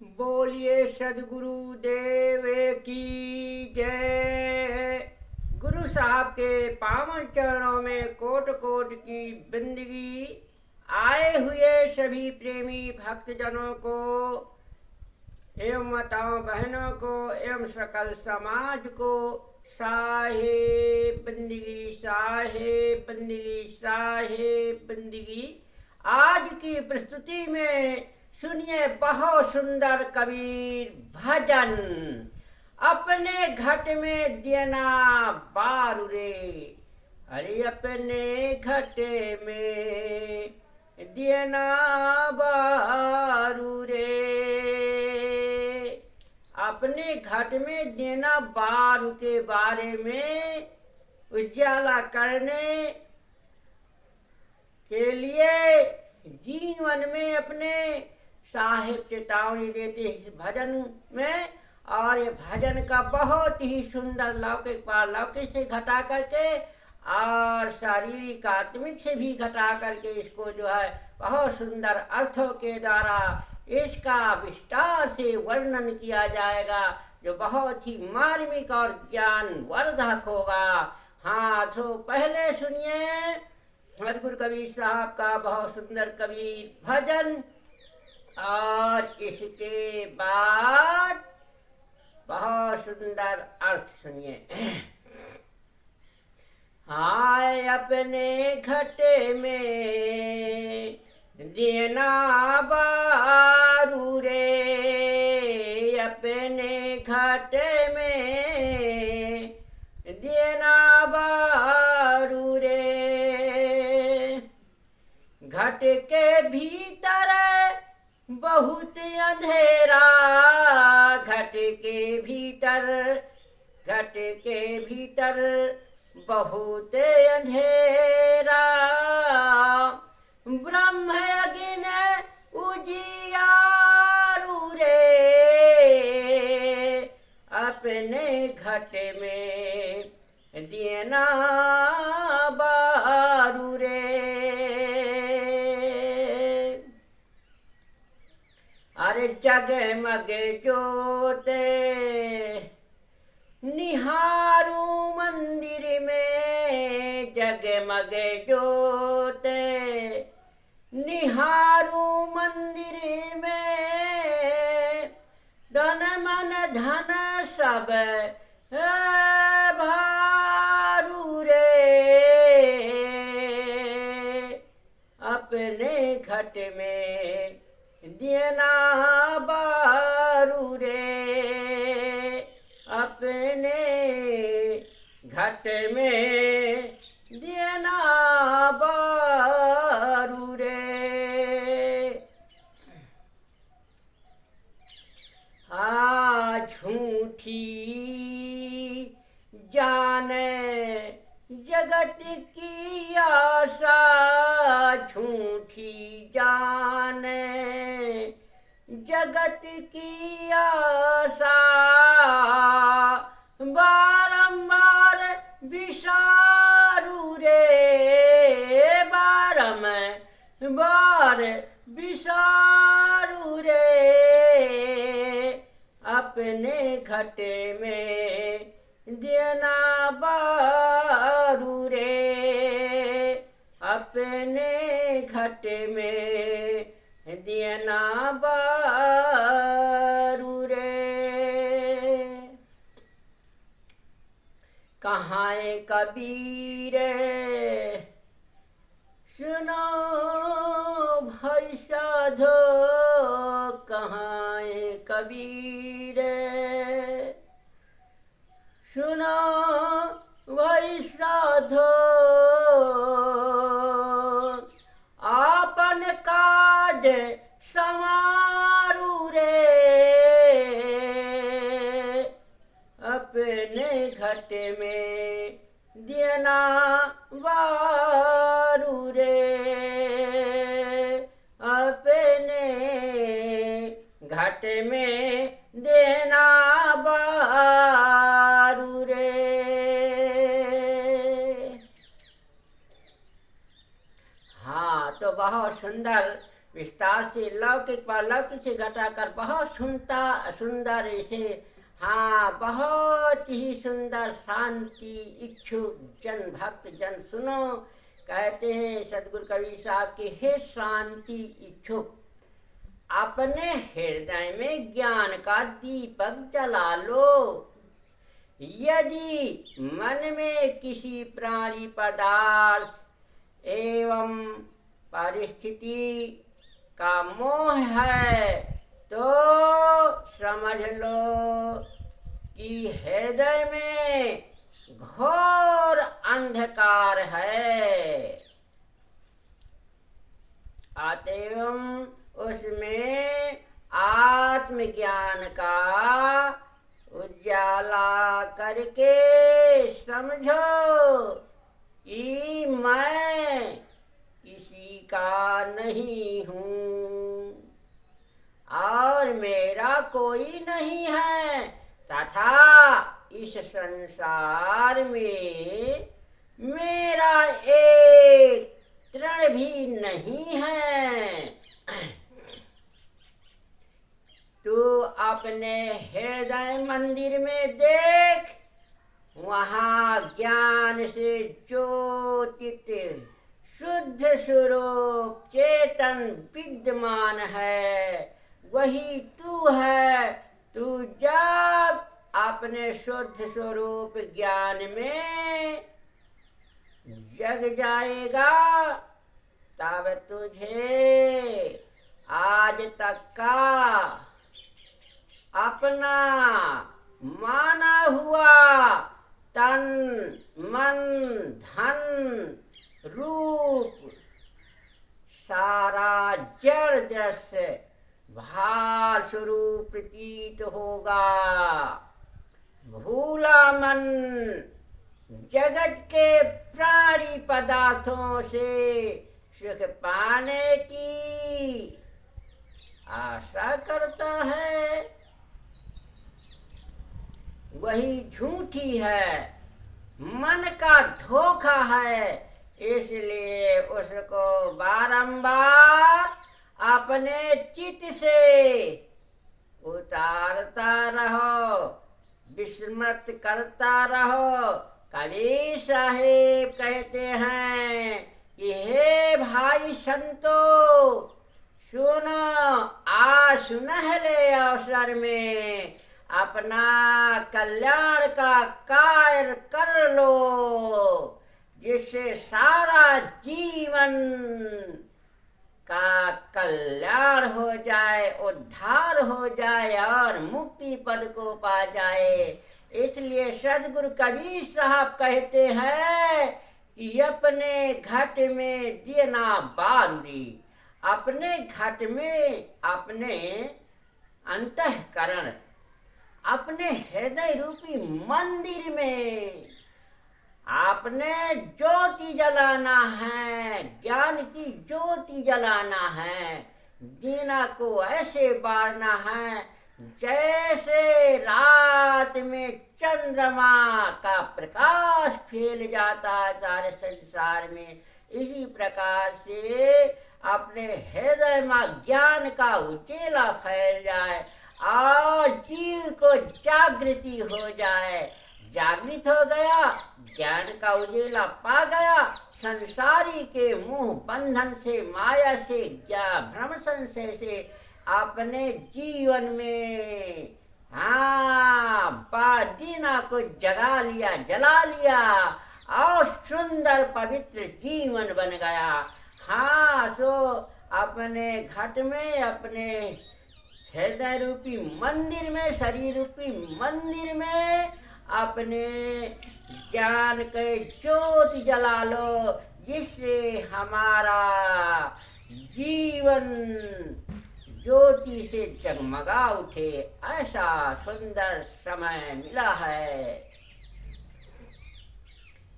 बोलिए सदगुरु देव की जय। गुरु साहब के पावन चरणों में कोट कोट की बंदगी। आए हुए सभी प्रेमी भक्तजनों को एवं माताओं बहनों को एवं सकल समाज को साहेब बंदगी, साहेब बंदगी, साहेब बंदगी। आज की प्रस्तुति में सुनिए बहुत सुंदर कबीर भजन। अपने घट में देना बारू रे, अरे अपने घट में देना बारू रे। अपने घट में देना बारू के बारे में उजाला करने के लिए जीवन में अपने साहिब चेतावनी देते इस भजन में। और ये भजन का बहुत ही सुंदर लौकिक पारलौकिक से घटा करके और शारीरिक आत्मिक से भी घटा करके इसको जो है बहुत सुंदर अर्थों के द्वारा इसका विस्तार से वर्णन किया जाएगा, जो बहुत ही मार्मिक और ज्ञानवर्धक होगा। हाँ, तो पहले सुनिए सदगुरु कबीर साहब का बहुत सुंदर कबीर भजन, और इसके बाद बहुत सुंदर अर्थ सुनिए। हाय अपने घटे में देना बारू रे, अपने घटे में देना बारू रे। घट के भीतर बहुत अंधेरा, घट के भीतर, घट के भीतर बहुत अंधेरा। ब्रह्म अग्नि उजियारू रे, अपने घट में देना बारू रे। अरे जगमग जोते निहारू मंदिर में, जगमग जोते निहारू मंदिर में। धन मन धन सब भारू रे, अपने घट में देना बारू रे, अपने घट में देना बारू रे। हाँ, झूठी जाने जगत की आशा, झूठी जाने जगत की आशा। बारंबार विसारू रे, बारंबार विसारू रे, अपने घट में देना बारू रे, अपने घट में देना बारू रे। कहाँ है कबीर सुनो भाई साधो, कहाँ है कबीर सुनो भाई साधो। आपन काज समारू रे, अपने घट में देना बारू रे, अपने घट में देना बारू रे। हाँ, तो बहुत सुंदर विस्तार से लौकिक पालौकिक से घटाकर बहुत सुंदर इसे, हाँ, बहुत ही सुंदर शांति इच्छुक जन भक्त जन सुनो। कहते हैं सदगुरु कबीर साहब के, हे शांति इच्छुक, अपने हृदय में ज्ञान का दीपक जला लो। यदि मन में किसी प्राणी पदार्थ एवं परिस्थिति का मोह है तो समझ लो कि हृदय में घोर अंधकार है, अतएव उसमें आत्मज्ञान का उजाला करके समझो कि मैं किसी का नहीं हूँ और मेरा कोई नहीं है, तथा इस संसार में मेरा एक तृण भी नहीं है। तू अपने हृदय मंदिर में देख, वहाँ ज्ञान से ज्योतित शुद्ध स्वरूप चेतन विद्यमान है, वही तू है। तू जब अपने शुद्ध स्वरूप ज्ञान में जग जाएगा तब तुझे आज तक का अपना माना हुआ तन मन धन रूप सारा जड़ दृश्य भार स्वरूप प्रतीत होगा। भूला मन जगत के प्राणी पदार्थों से सुख पाने की आशा करता है, वही झूठी है, मन का धोखा है। इसलिए उसको बारंबार अपने चित्त से उतारता रहो, विस्मृत करता रहो। कबीर साहेब कहते हैं कि हे भाई संतो, सुनो, आज सुनहले अवसर में अपना कल्याण का कार्य कर लो, जिससे सारा जीवन का कल्याण हो जाए, उद्धार हो जाए और मुक्ति पद को पा जाए। इसलिए सदगुरु कबीर साहब कहते हैं कि अपने घट में दिए ना बांधी, अपने घट में अपने अंतःकरण, अपने हृदय रूपी मंदिर में आपने ज्योति जलाना है, ज्ञान की ज्योति जलाना है। दीना को ऐसे बारना है जैसे रात में चंद्रमा का प्रकाश फैल जाता है सारे संसार में। इसी प्रकार से अपने हृदय में ज्ञान का उजेला फैल जाए और जीव को जागृति हो जाए। जागृत हो गया, ज्ञान का उजेला पा गया, संसारी के मुंह बंधन से, माया से, भ्रम संशय से अपने जीवन में दीना को जगा लिया, जला लिया और सुंदर पवित्र जीवन बन गया। सो अपने घट में, अपने हृदय रूपी मंदिर में, शरीर रूपी मंदिर में अपने ज्ञान के ज्योति जला लो, जिससे हमारा जीवन ज्योति से जगमगा उठे। ऐसा सुंदर समय मिला है।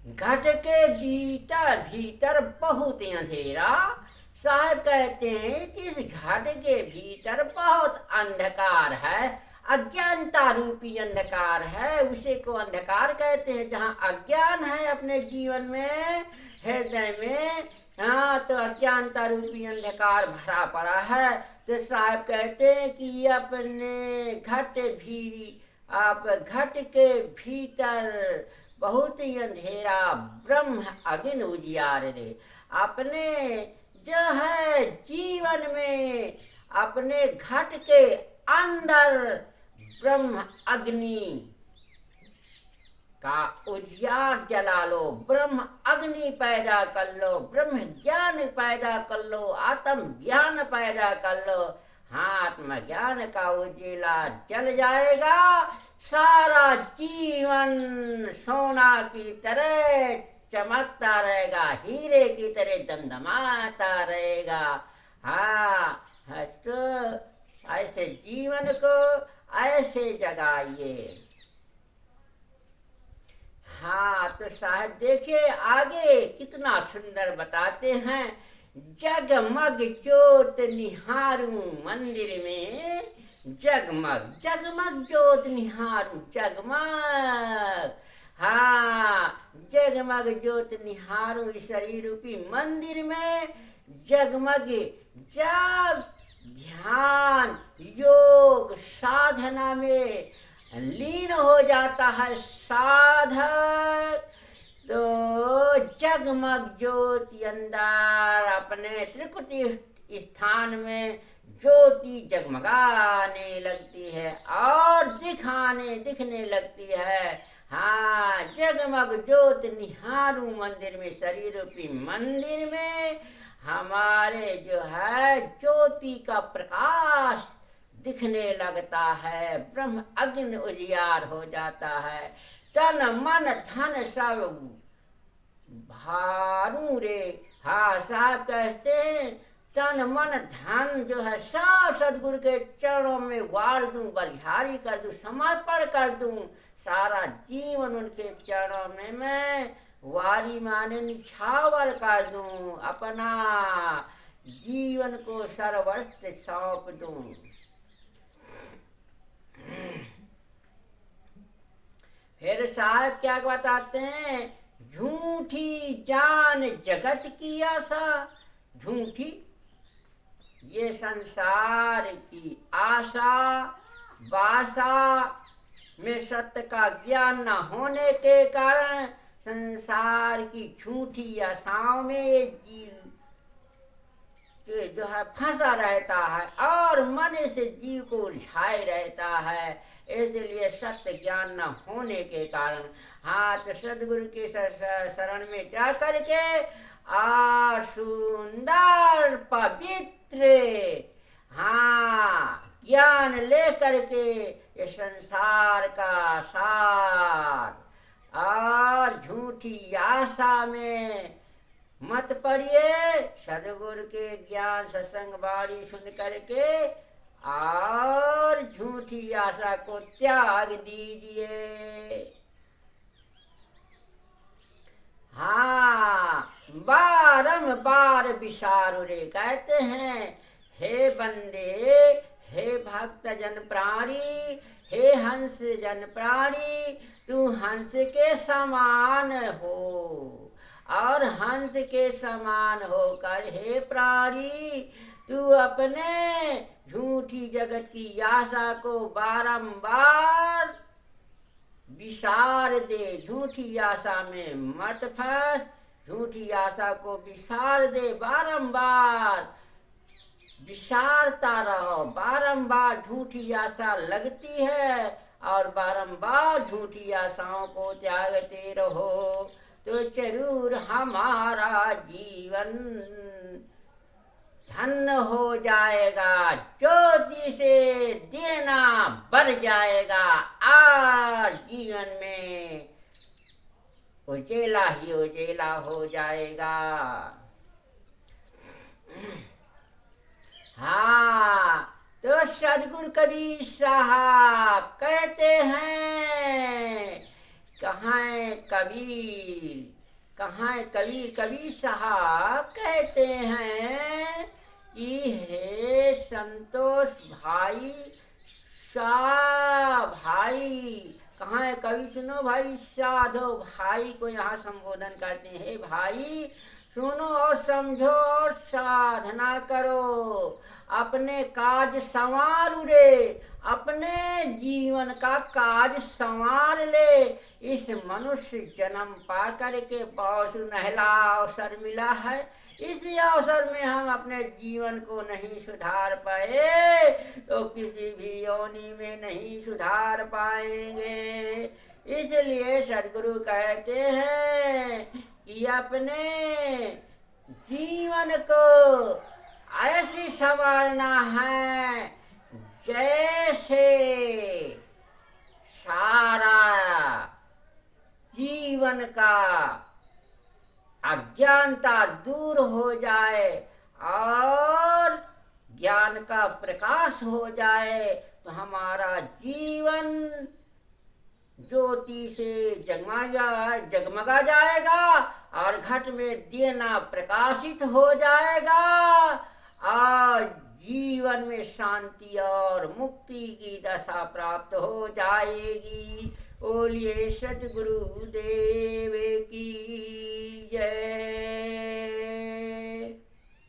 घट के भीतर भीतर बहुत अंधेरा। साहब कहते हैं कि इस घट के भीतर बहुत अंधकार है, अज्ञानता रूपी अंधकार है। उसे को अंधकार कहते हैं। जहाँ अज्ञान है अपने जीवन में, हृदय में, हाँ, तो अज्ञानता रूपी अंधकार भरा पड़ा है। तो साहब कहते हैं कि अपने घट भी, आप घट के भीतर बहुत ही अंधेरा, ब्रह्म अग्नि उजियार रे। अपने जो है जीवन में अपने घट के अंदर ब्रह्म अग्नि का उजियार जला लो, ब्रह्म अग्नि पैदा कर लो, ब्रह्म ज्ञान पैदा कर लो, आत्म ज्ञान पैदा कर लो। हाँ, आत्म ज्ञान का उजिला जल जाएगा, सारा जीवन सोना की तरह चमकता रहेगा, हीरे की तरह दमदमाता रहेगा। हाँ, तो ऐसे जीवन को ऐसे जगाइए। हाँ, तो साहब देखिए आगे कितना सुंदर बताते हैं। जगमग ज्योत निहारूं मंदिर में, जगमग जगमग ज्योत निहारूं, जगमग। हाँ, जगमग ज्योत निहारूं इस शरीर रूपी मंदिर में, जगमग। जब ध्यान योग साधना में लीन हो जाता है साधक, तो जगमग ज्योति अंदर अपने त्रिकुटी स्थान में ज्योति जगमगाने लगती है और दिखने लगती है। हाँ, जगमग ज्योति निहारूं मंदिर में, शरीर रूपी मंदिर में हमारे जो है ज्योति का प्रकाश दिखने लगता है, ब्रह्म अग्नि उजियार हो जाता है। तन मन धन सब भारू रे। हाँ, साहब कहते हैं तन मन धन जो है सब सदगुरु के चरणों में वार दूं, बलिहारी कर दूं, समर्पण कर दूं। सारा जीवन उनके चरणों में मैं वारी माने निछावर कर दूं, अपना जीवन को सर्वस्व सौंप दूं। फिर साहब क्या बताते हैं, झूठी जान जगत की आशा। झूठी ये संसार की आशा वासा में सत्य का ज्ञान न होने के कारण संसार की झूठी आशाओं में जीव जो है फंसा रहता है और मन से जीव को उलझाए रहता है, इसलिए सत्य ज्ञान न होने के कारण। हाँ, तो सदगुरु के शरण में जा करके सुंदर पवित्र हाँ ज्ञान ले करके ये संसार का सार और झूठी आशा में मत पड़िए। सदगुरु के ज्ञान सत्संग वाणी सुन करके और झूठी आशा को त्याग दीजिए। हाँ, बारंबार विसारू रे कहते हैं, हे बंदे, हे भक्त जन प्राणी, हे हंस जन प्राणी, तू हंस के समान हो और हंस के समान होकर हे प्राणी तू अपने झूठी जगत की आशा को बारंबार विसार दे। झूठी आशा में मत फंस, झूठी आशा को विसार दे, बारंबार विसारता रहो। बारंबार झूठी आशा लगती है और बारंबार झूठी आशाओं को त्यागते रहो, तो जरूर हमारा जीवन धन्य हो जाएगा, ज्योति से देना बढ़ जाएगा और जीवन में उजेला ही उजेला हो जाएगा। हाँ, तो सदगुरु कबीर साहब कहते हैं, कहाँ है कबीर, कहाँ है कबीर। कबीर साहब कहते हैं कि हे संतोष भाई शाह भाई, कहाँ है कवि, सुनो भाई, साधो भाई को यहाँ संबोधन करते हैं, हे भाई सुनो और समझो और साधना करो, अपने काज संवार रे, अपने जीवन का काज संवार ले। इस मनुष्य जन्म पा करके बहुत सुनहला अवसर मिला है। इस अवसर में हम अपने जीवन को नहीं सुधार पाए तो किसी भी योनि में नहीं सुधार पाएंगे। इसलिए सद्गुरु कहते हैं कि अपने जीवन को ऐसी संवारना है जैसे सारा जीवन का अज्ञानता दूर हो जाए और ज्ञान का प्रकाश हो जाए, तो हमारा जीवन ज्योति से जगमगा जाएगा और घट में दिया प्रकाशित हो जाएगा और जीवन में शांति और मुक्ति की दशा प्राप्त हो जाएगी। बोलिए सद्गुरु देव